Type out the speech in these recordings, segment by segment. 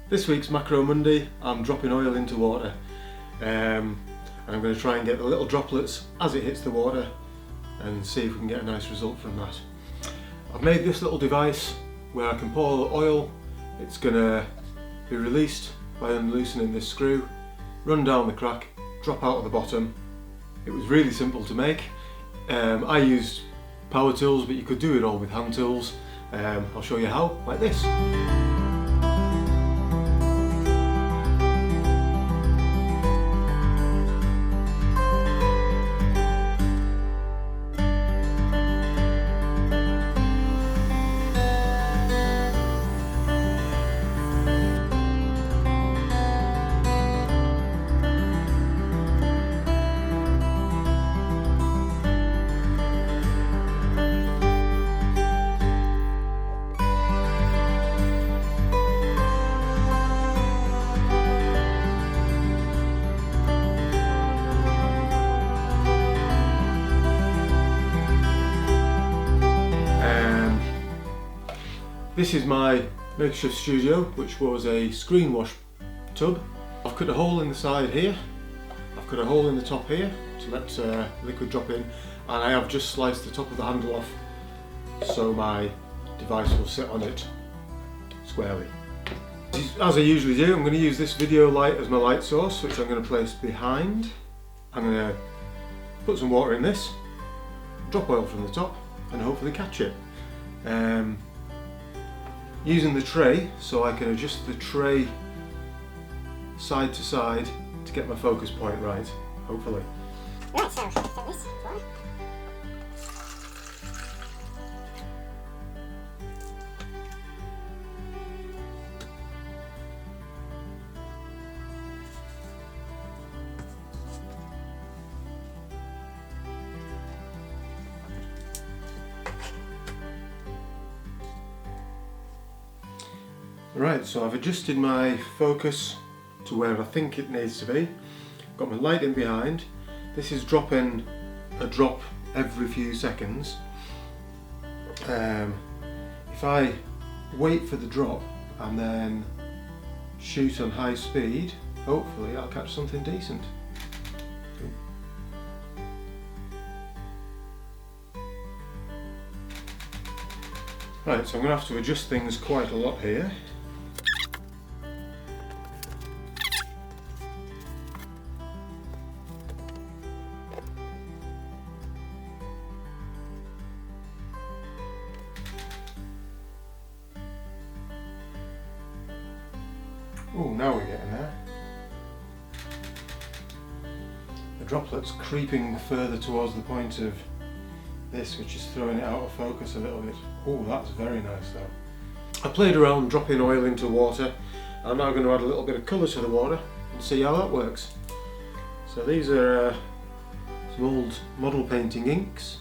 This week's Macro Monday, I'm dropping oil into water and I'm going to try and get the little droplets as it hits the water and see if we can get a nice result from that. I've made this little device where I can pour the oil. It's going to be released by unloosening this screw, run down the crack, drop out of the bottom. It was really simple to make. I used power tools, but you could do it all with hand tools. I'll show you how, like this. This is my makeshift studio, which was a screen wash tub. I've cut a hole in the side here, I've cut a hole in the top here to let liquid drop in, and I have just sliced the top of the handle off so my device will sit on it squarely. As I usually do, I'm going to use this video light as my light source, which I'm going to place behind. I'm going to put some water in this, drop oil from the top, and hopefully catch it. Using the tray, so I can adjust the tray side to side to get my focus point right, hopefully. Right, so this one. Right, so I've adjusted my focus to where I think it needs to be. Got my light in behind. This is dropping a drop every few seconds. If I wait for the drop and then shoot on high speed, hopefully I'll catch something decent. Right, so I'm going to have to adjust things quite a lot here. Oh, now we're getting there. The droplet's creeping further towards the point of this, which is throwing it out of focus a little bit. Oh, that's very nice though. I played around dropping oil into water. I'm now going to add a little bit of colour to the water and see how that works. So these are some old model painting inks.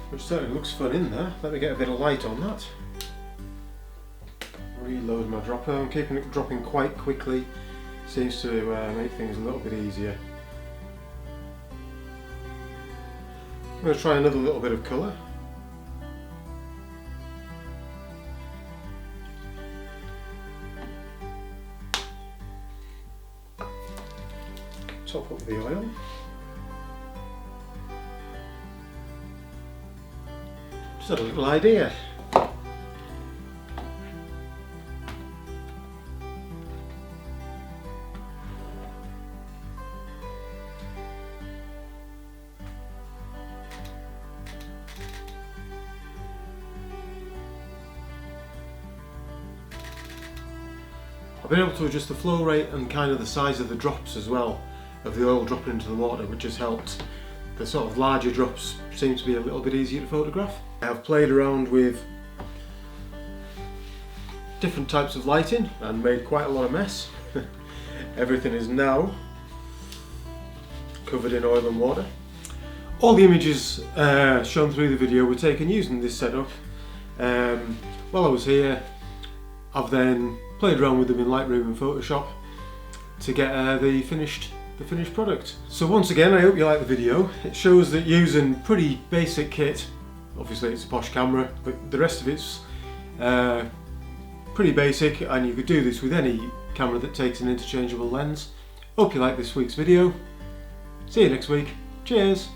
Which certainly looks fun in there. Let me get a bit of light on that. Reload my dropper. I'm keeping it dropping quite quickly. Seems to make things a little bit easier. I'm going to try another little bit of colour. Top up the oil. Just had a little idea. I've been able to adjust the flow rate and kind of the size of the drops as well, of the oil dropping into the water, which has helped. The sort of larger drops seem to be a little bit easier to photograph. I've played around with different types of lighting and made quite a lot of mess. Everything is now covered in oil and water. All the images shown through the video were taken using this setup. While I was here, I've then played around with them in Lightroom and Photoshop to get the finished the finished product. So once again, I hope you like the video. It shows that using pretty basic kit, obviously it's a posh camera, but the rest of it's pretty basic, and you could do this with any camera that takes an interchangeable lens. Hope you like this week's video. See you next week. Cheers!